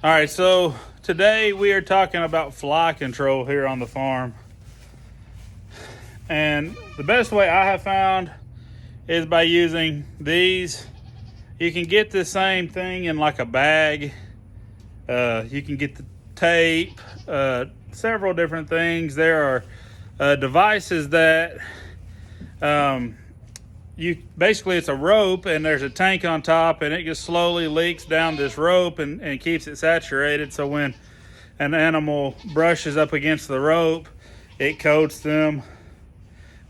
All right, so today we are talking about fly control here on the farm. And the best way I have found is by using these. You can get the same thing in like a bag. You can get the tape, several different things. There are devices that basically it's a rope and there's a tank on top, and it just slowly leaks down this rope and keeps it saturated, so when an animal brushes up against the rope, it coats them.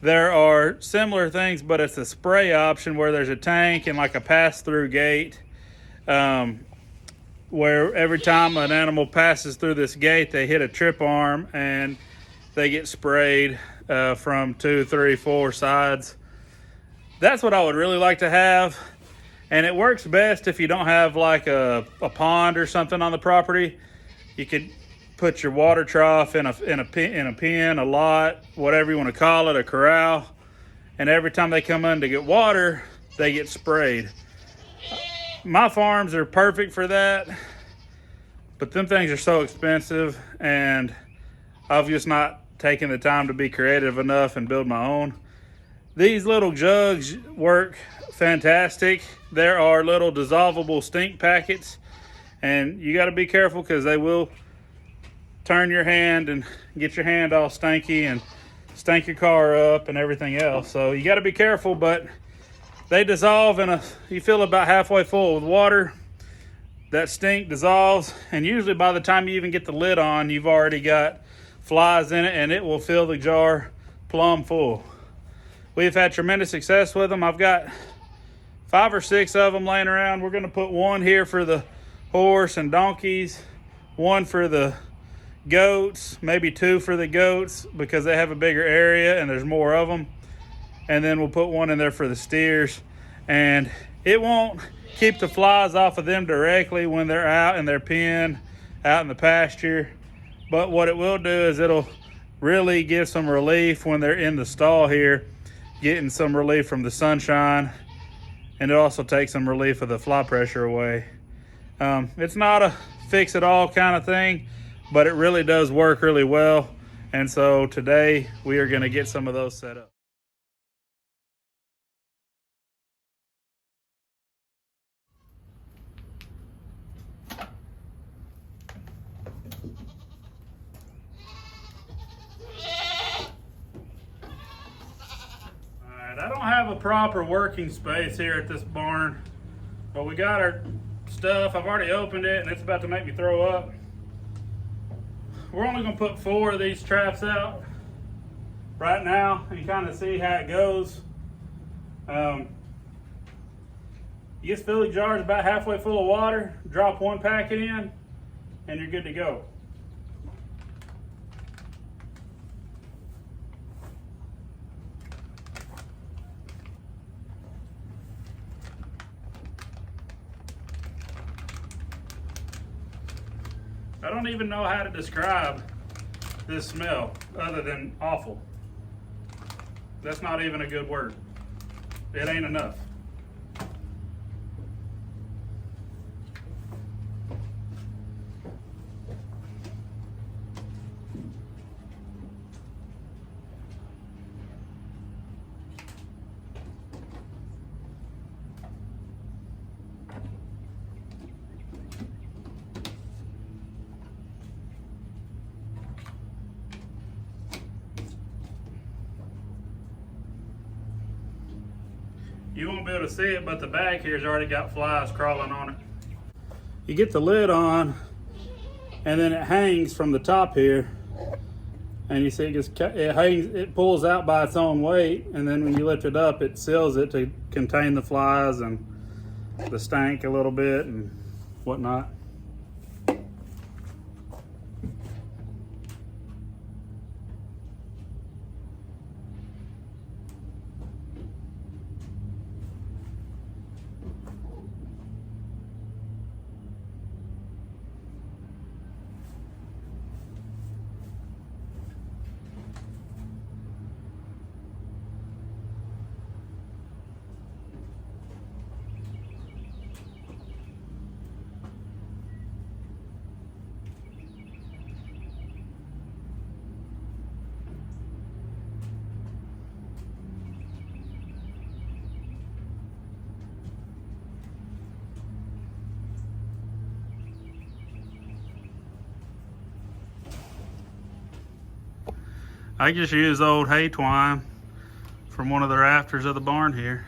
There are similar things, but it's a spray option where there's a tank and like a pass-through gate, where every time an animal passes through this gate, they hit a trip arm and they get sprayed from 2, 3, 4 sides. That's what I would really like to have, and it works best if you don't have like a pond or something on the property. You could put your water trough in a pen, a lot, whatever you want to call it, a corral, and every time they come in to get water, they get sprayed. My farms are perfect for that, but them things are so expensive, and I've just not taken the time to be creative enough and build my own. These little jugs work fantastic. There are little dissolvable stink packets, and you got to be careful because they will turn your hand and get your hand all stanky and stink your car up and everything else. So you got to be careful, but they dissolve you fill about halfway full with water. That stink dissolves, and usually by the time you even get the lid on, you've already got flies in it, and it will fill the jar plumb full. We've had tremendous success with them. I've got 5 or 6 of them laying around. We're going to put one here for the horse and donkeys, one for the goats, maybe 2 for the goats because they have a bigger area and there's more of them. And then we'll put one in there for the steers. And it won't keep the flies off of them directly when they're out in their pen, out in the pasture. But what it will do is it'll really give some relief when they're in the stall here, getting some relief from the sunshine, and it also takes some relief of the fly pressure away. It's not a fix-it-all kind of thing, but it really does work really well, and so today we are going to get some of those set up. I don't have a proper working space here at this barn, but we got our stuff. I've already opened it and it's about to make me throw up. We're only going to put 4 of these traps out right now and kind of see how it goes. You just fill the jars about halfway full of water, drop 1 packet in, and you're good to go. I don't even know how to describe this smell other than awful. That's not even a good word. It ain't enough. You won't be able to see it, but the back here's already got flies crawling on it. You get the lid on, and then it hangs from the top here, and you see it pulls out by its own weight, and then when you lift it up, it seals it to contain the flies and the stank a little bit and whatnot. I just use old hay twine from one of the rafters of the barn here.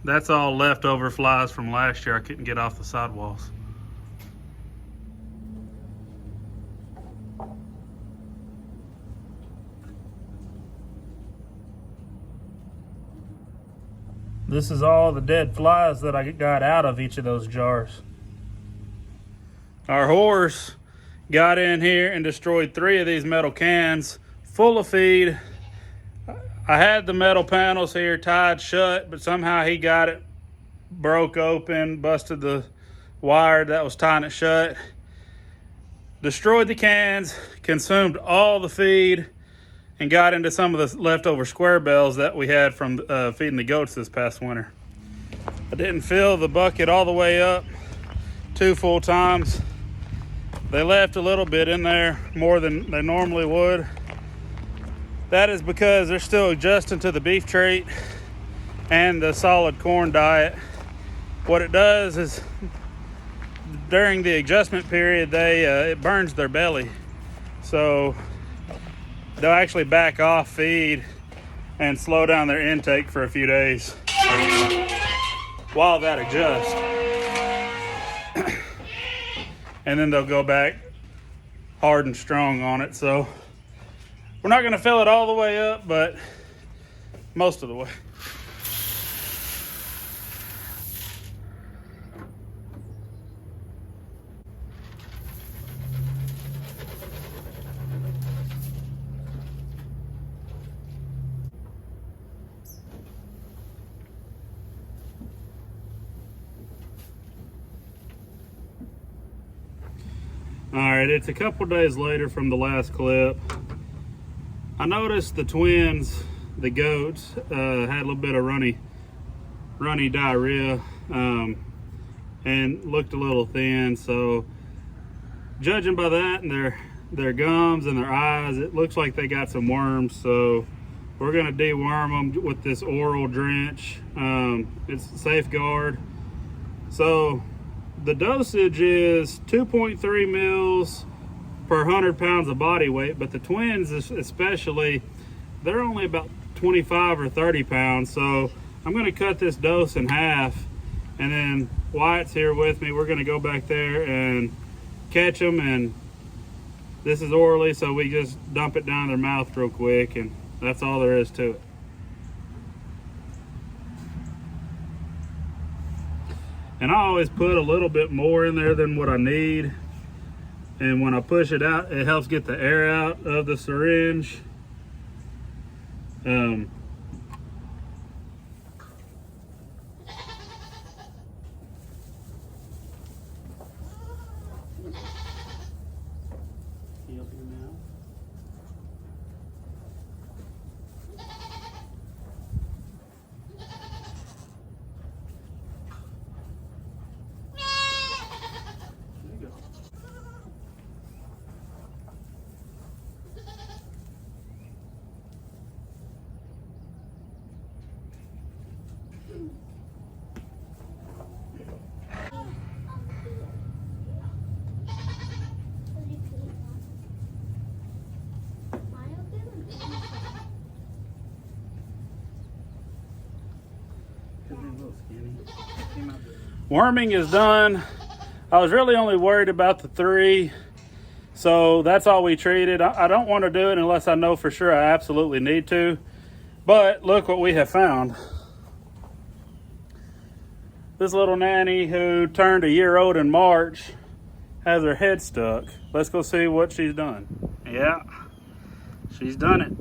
That's all leftover flies from last year I couldn't get off the sidewalls. This is all the dead flies that I got out of each of those jars. Our horse got in here and destroyed 3 of these metal cans full of feed. I had the metal panels here tied shut, but somehow he got it, broke open, busted the wire that was tying it shut, destroyed the cans, consumed all the feed, and got into some of the leftover square bells that we had from feeding the goats this past winter. I didn't fill the bucket all the way up 2 full times. They left a little bit in there, more than they normally would. That is because they're still adjusting to the beef trait and the solid corn diet. What it does is during the adjustment period, it burns their belly. So they'll actually back off feed and slow down their intake for a few days while that adjusts. And then they'll go back hard and strong on it. So we're not gonna fill it all the way up, but most of the way. All right, it's a couple days later from the last clip. I noticed the twins, the goats, had a little bit of runny diarrhea and looked a little thin. So judging by that and their gums and their eyes, it looks like they got some worms. So we're gonna deworm them with this oral drench. It's Safeguard. So the dosage is 2.3 mils per 100 pounds of body weight, but the twins especially, they're only about 25 or 30 pounds. So I'm gonna cut this dose in half, and then Wyatt's here with me. We're gonna go back there and catch them, and this is orally, so we just dump it down their mouth real quick, and that's all there is to it. And I always put a little bit more in there than what I need. And when I push it out, it helps get the air out of the syringe. Worming is done. I was really only worried about the 3, so that's all we treated. I don't want to do it unless I know for sure I absolutely need to. But look what we have found. This little nanny who turned a year old in March has her head stuck. Let's go see what she's done. Yeah, she's done it.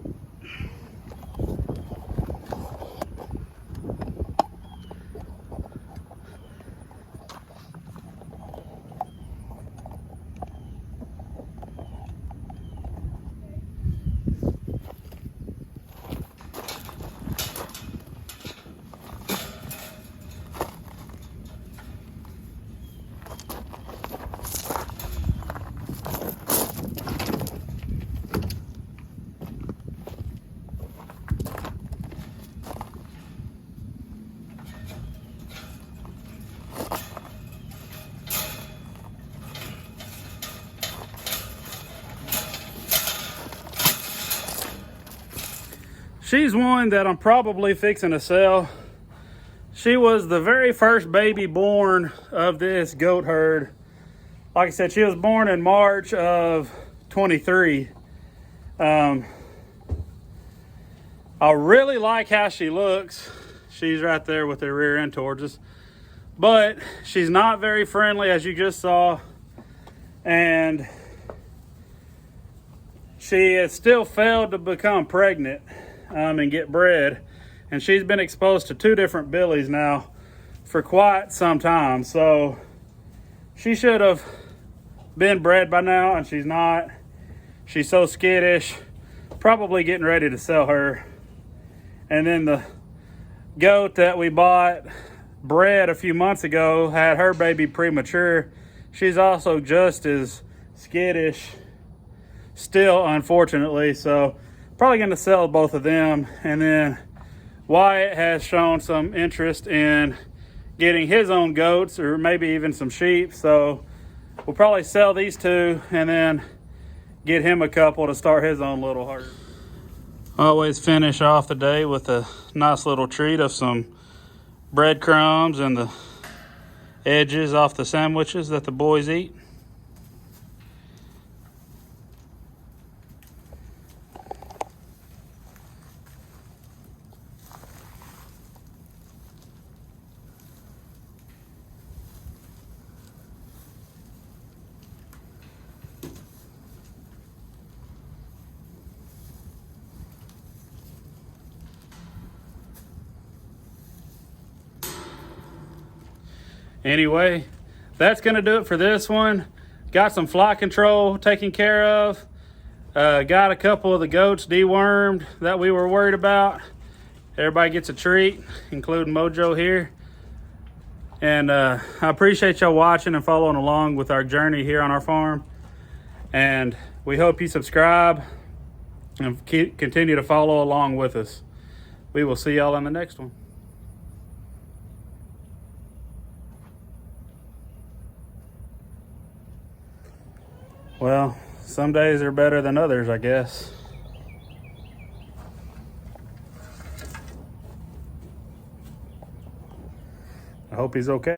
she's one that I'm probably fixing to sell. She was the very first baby born of this goat herd. Like I said, she was born in March of 23. I really like how she looks. She's right there with her rear end towards us. But she's not very friendly, as you just saw. And she has still failed to become pregnant and get bred. And she's been exposed to 2 different billies now for quite some time. So she should have been bred by now, and she's not. She's so skittish. Probably getting ready to sell her. And then the goat that we bought bred a few months ago had her baby premature. She's also just as skittish still, unfortunately. So probably going to sell both of them. And then Wyatt has shown some interest in getting his own goats, or maybe even some sheep. So we'll probably sell these 2 and then get him a couple to start his own little herd. Always finish off the day with a nice little treat of some breadcrumbs and the edges off the sandwiches that the boys eat. Anyway, that's going to do it for this one. Got some fly control taken care of. Got a couple of the goats dewormed that we were worried about. Everybody gets a treat, including Mojo here. And I appreciate y'all watching and following along with our journey here on our farm. And we hope you subscribe and continue to follow along with us. We will see y'all in the next one. Well, some days are better than others, I guess. I hope he's okay.